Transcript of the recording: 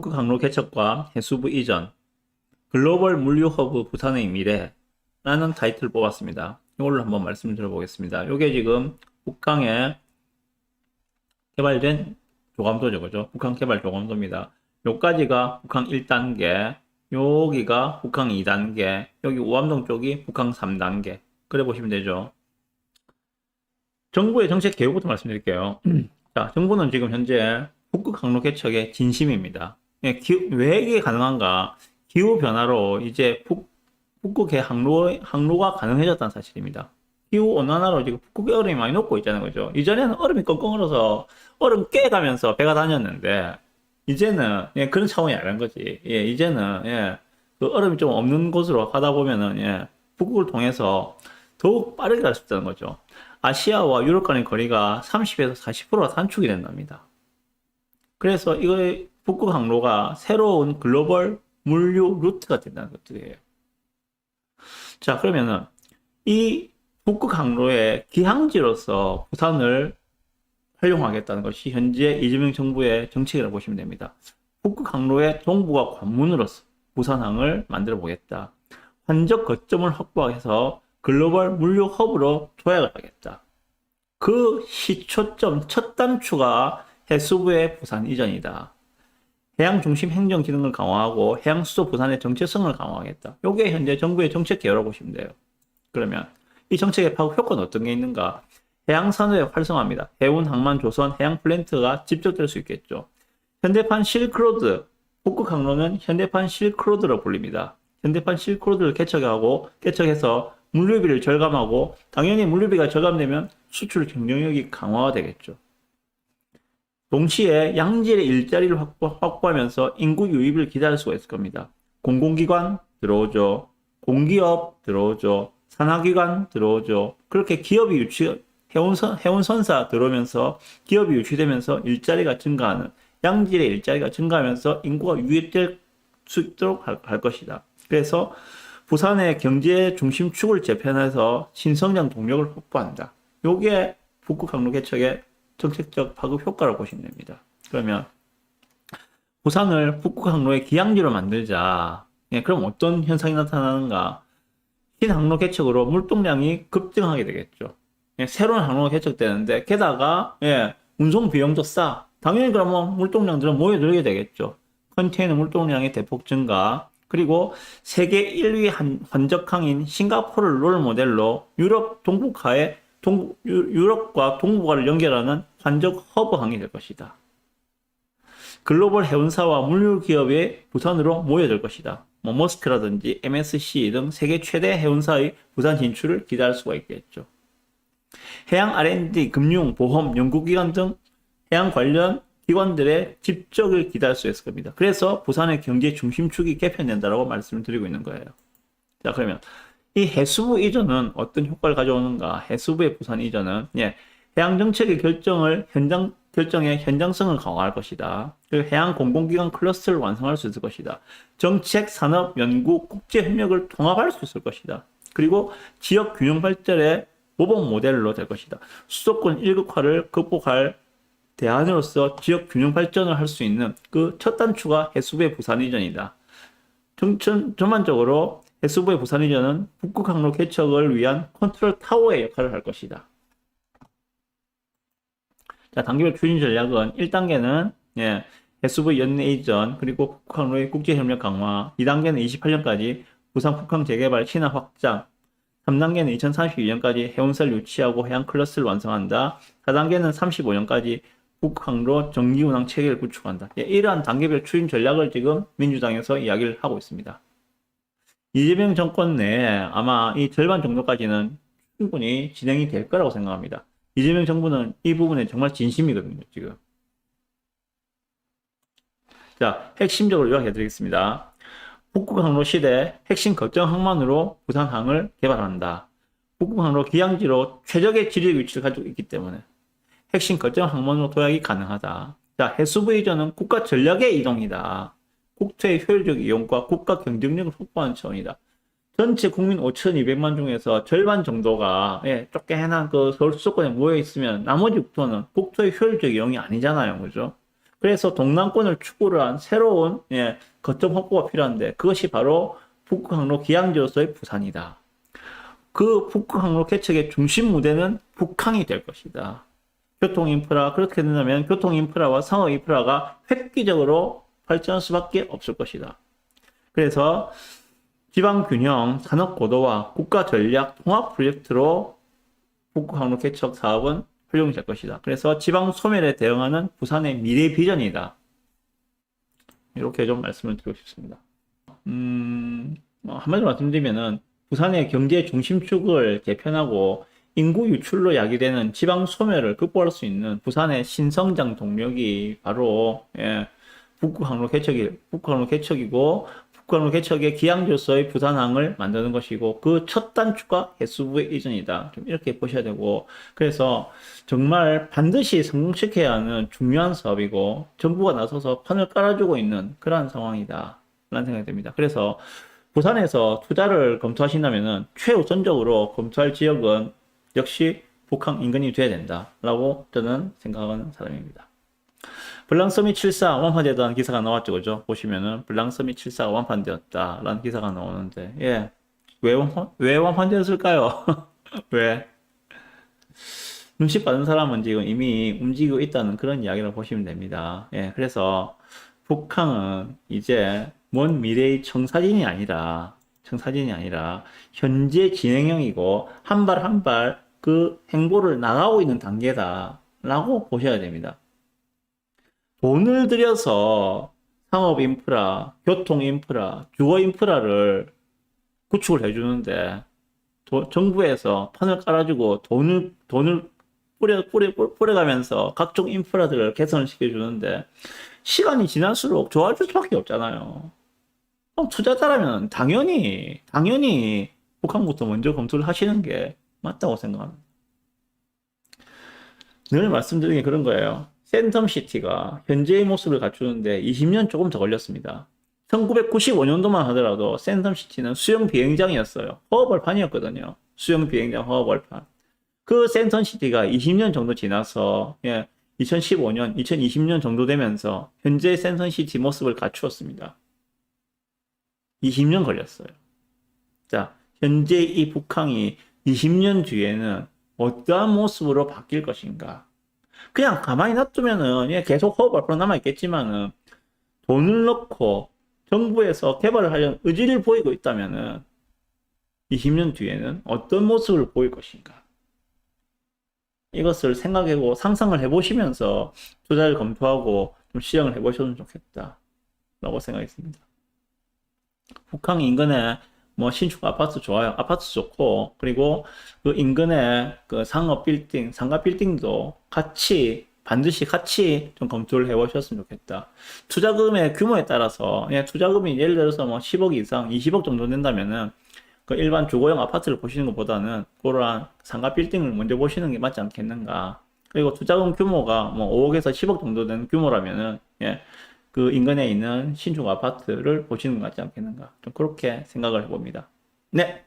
북극 항로 개척과 해수부 이전, 글로벌 물류 허브 부산의 미래라는 타이틀을 뽑았습니다. 이걸로 한번 말씀을 드려보겠습니다. 이게 지금 북항에 개발된 조감도죠, 그죠? 북항 개발 조감도입니다. 요까지가 북항 1단계, 여기가 북항 2단계, 여기 우암동 쪽이 북항 3단계. 그래 보시면 되죠. 정부의 정책 개요부터 말씀드릴게요. 자, 정부는 지금 현재 북극 항로 개척의 진심입니다. 왜 이게 가능한가? 기후 변화로 이제 북극의 항로가 가능해졌다는 사실입니다. 기후 온난화로 지금 북극의 얼음이 많이 녹고 있잖아요, 그죠? 이전에는 얼음이 끙끙 얼어서 얼음 깨가면서 배가 다녔는데 이제는 그런 차원이 아닌 거지. 이제는 그 얼음이 좀 없는 곳으로 하다 보면은 북극을 통해서 더욱 빠르게 갈 수 있다는 거죠. 아시아와 유럽 간의 거리가 30에서 40%가 단축이 된답니다. 그래서 이거 북극 항로가 새로운 글로벌 물류 루트가 된다는 것들이에요. 자, 그러면은 이 북극 항로의 기항지로서 부산을 활용하겠다는 것이 현재 이재명 정부의 정책이라고 보시면 됩니다. 북극 항로의 동부가 관문으로서 부산항을 만들어 보겠다. 환적 거점을 확보해서 글로벌 물류 허브로 도약을 하겠다. 그 시초점 첫 단추가 해수부의 부산 이전이다. 해양 중심 행정 기능을 강화하고 해양 수도 부산의 정체성을 강화하겠다. 이게 현재 정부의 정책 개요라고 보시면 돼요. 그러면 이 정책의 파급 효과는 어떤 게 있는가? 해양 산업의 활성화입니다. 해운, 항만, 조선, 해양 플랜트가 집적될 수 있겠죠. 현대판 실크로드, 북극 항로는 현대판 실크로드로 불립니다. 현대판 실크로드를 개척해서 물류비를 절감하고 당연히 물류비가 절감되면 수출 경쟁력이 강화가 되겠죠. 동시에 양질의 일자리를 확보하면서 인구 유입을 기대할 수가 있을 겁니다. 공공기관 들어오죠. 공기업 들어오죠. 산하기관 들어오죠. 그렇게 기업이 해운선사 들어오면서 기업이 유치되면서 일자리가 증가하는 양질의 일자리가 증가하면서 인구가 유입될 수 있도록 할 것이다. 그래서 부산의 경제 중심축을 재편해서 신성장 동력을 확보한다. 요게 북극 항로 개척의 정책적 파급 효과라고 보시면 됩니다. 그러면 부산을 북극 항로의 기항지로 만들자. 그럼 어떤 현상이 나타나는가? 신항로 개척으로 물동량이 급증하게 되겠죠. 새로운 항로가 개척되는데 게다가 운송 비용도 싸. 당연히 그러면 물동량들은 모여들게 되겠죠. 컨테이너 물동량의 대폭 증가, 그리고 세계 1위 환적항인 싱가포르를 롤 모델로 유럽과 동북아를 연결하는 환적 허브항이 될 것이다. 글로벌 해운사와 물류기업의 부산으로 모여들 것이다. 머스크라든지 MSC 등 세계 최대 해운사의 부산 진출을 기대할 수가 있겠죠. 해양 R&D, 금융, 보험, 연구기관 등 해양 관련 기관들의 집적을 기대할 수 있을 겁니다. 그래서 부산의 경제 중심축이 개편된다고 말씀을 드리고 있는 거예요. 자, 그러면 이 해수부 이전은 어떤 효과를 가져오는가? 해수부의 부산 이전은 해양 정책의 결정의 현장성을 강화할 것이다. 그리고 해양 공공기관 클러스터를 완성할 수 있을 것이다. 정책, 산업, 연구, 국제 협력을 통합할 수 있을 것이다. 그리고 지역 균형 발전의 모범 모델로 될 것이다. 수도권 일극화를 극복할 대안으로서 지역 균형 발전을 할 수 있는 그 첫 단추가 해수부의 부산 이전이다. 전반적으로 해수부의 부산 이전은 북극 항로 개척을 위한 컨트롤 타워의 역할을 할 것이다. 자, 단계별 추진 전략은 1단계는 해수부 연내 이전, 그리고 북극 항로의 국제 협력 강화, 2단계는 28년까지 부산 북항 재개발 신화 확장, 3단계는 2032년까지 해운사를 유치하고 해양 클러스를 완성한다. 4단계는 35년까지 북항로 정기 운항 체계를 구축한다. 이러한 단계별 추진 전략을 지금 민주당에서 이야기를 하고 있습니다. 이재명 정권 내에 아마 이 절반 정도까지는 충분히 진행이 될 거라고 생각합니다. 이재명 정부는 이 부분에 정말 진심이거든요, 지금. 자, 핵심적으로 요약해 드리겠습니다. 북극 항로 시대 핵심 거점 항만으로 부산항을 개발한다. 북극 항로 기항지로 최적의 지리의 위치를 가지고 있기 때문에 핵심 거점 항만으로 도약이 가능하다. 자, 해수부 이전은 국가 전략의 이동이다. 국토의 효율적 이용과 국가 경쟁력을 확보하는 차원이다. 전체 국민 5,200만 중에서 절반 정도가 쫓겨난 그 서울 수도권에 모여 있으면 나머지 국토는 국토의 효율적 이용이 아니잖아요, 그죠? 그래서 동남권을 축으로 한 새로운 거점 확보가 필요한데 그것이 바로 북극 항로 기항지로서의 부산이다. 그 북극 항로 개척의 중심 무대는 북항이 될 것이다. 교통 인프라, 그렇게 된다면 교통 인프라와 상업 인프라가 획기적으로 발전할 수밖에 없을 것이다. 그래서 지방 균형, 산업 고도화, 국가 전략 통합 프로젝트로 북극 항로 개척 사업은 활용될 것이다. 그래서 지방 소멸에 대응하는 부산의 미래 비전이다. 이렇게 좀 말씀을 드리고 싶습니다. 한마디로 말씀드리면은 부산의 경제 중심축을 개편하고 인구 유출로 야기되는 지방 소멸을 극복할 수 있는 부산의 신성장 동력이 바로 북극 항로 개척이고 북극 항로 개척의 기항지로서의 부산항을 만드는 것이고 그 첫 단추가 해수부의 이전이다. 좀 이렇게 보셔야 되고 그래서 정말 반드시 성공시켜야 하는 중요한 사업이고 정부가 나서서 판을 깔아주고 있는 그러한 상황이다. 라는 생각이 듭니다. 그래서 부산에서 투자를 검토하신다면은 최우선적으로 검토할 지역은 역시 북한 인근이 돼야 된다라고 저는 생각하는 사람입니다. 블랑서밋 74 완판되었다는 기사가 나왔죠, 그죠? 보시면은 블랑서밋 74가 완판되었다라는 기사가 나오는데 왜 완판되었을까요? 왜? 눈치 빠른 사람은 지금 이미 움직이고 있다는 그런 이야기를 보시면 됩니다. 그래서 북한은 이제 먼 미래의 청사진이 아니라 현재 진행형이고 한 발 한 발 그 행보를 나가고 있는 단계다라고 보셔야 됩니다. 돈을 들여서 상업 인프라, 교통 인프라, 주거 인프라를 구축을 해주는데 정부에서 판을 깔아주고 돈을 뿌려가면서 각종 인프라들을 개선을 시켜주는데 시간이 지날수록 좋아질 수밖에 없잖아요. 그럼 투자자라면 당연히 북한부터 먼저 검토를 하시는 게 맞다고 생각합니다. 늘 말씀드리는 게 그런 거예요. 센텀시티가 현재의 모습을 갖추는데 20년 조금 더 걸렸습니다. 1995년도만 하더라도 센텀시티는 수영 비행장이었어요. 허허벌판이었거든요. 수영 비행장 허허벌판. 그 센텀시티가 20년 정도 지나서 2015년, 2020년 정도 되면서 현재 센텀시티 모습을 갖추었습니다. 20년 걸렸어요. 자, 현재 이 북항이 20년 뒤에는 어떠한 모습으로 바뀔 것인가? 그냥 가만히 놔두면은 계속 허벌판으로 남아있겠지만은 돈을 넣고 정부에서 개발을 하려는 의지를 보이고 있다면은 20년 뒤에는 어떤 모습을 보일 것인가? 이것을 생각하고 상상을 해보시면서 투자를 검토하고 좀 실행을 해보셨으면 좋겠다라고 생각했습니다. 북한 인근에 신축 아파트 좋아요. 아파트 좋고, 그리고 그 인근에 그 상업 빌딩, 상가 빌딩도 반드시 같이 좀 검토를 해보셨으면 좋겠다. 투자금의 규모에 따라서, 투자금이 예를 들어서 10억 이상, 20억 정도 된다면은, 그 일반 주거용 아파트를 보시는 것보다는 그러한 상가 빌딩을 먼저 보시는 게 맞지 않겠는가. 그리고 투자금 규모가 5억에서 10억 정도 되는 규모라면은, 그 인근에 있는 신축 아파트를 보시는 것 같지 않겠는가. 좀 그렇게 생각을 해봅니다. 네.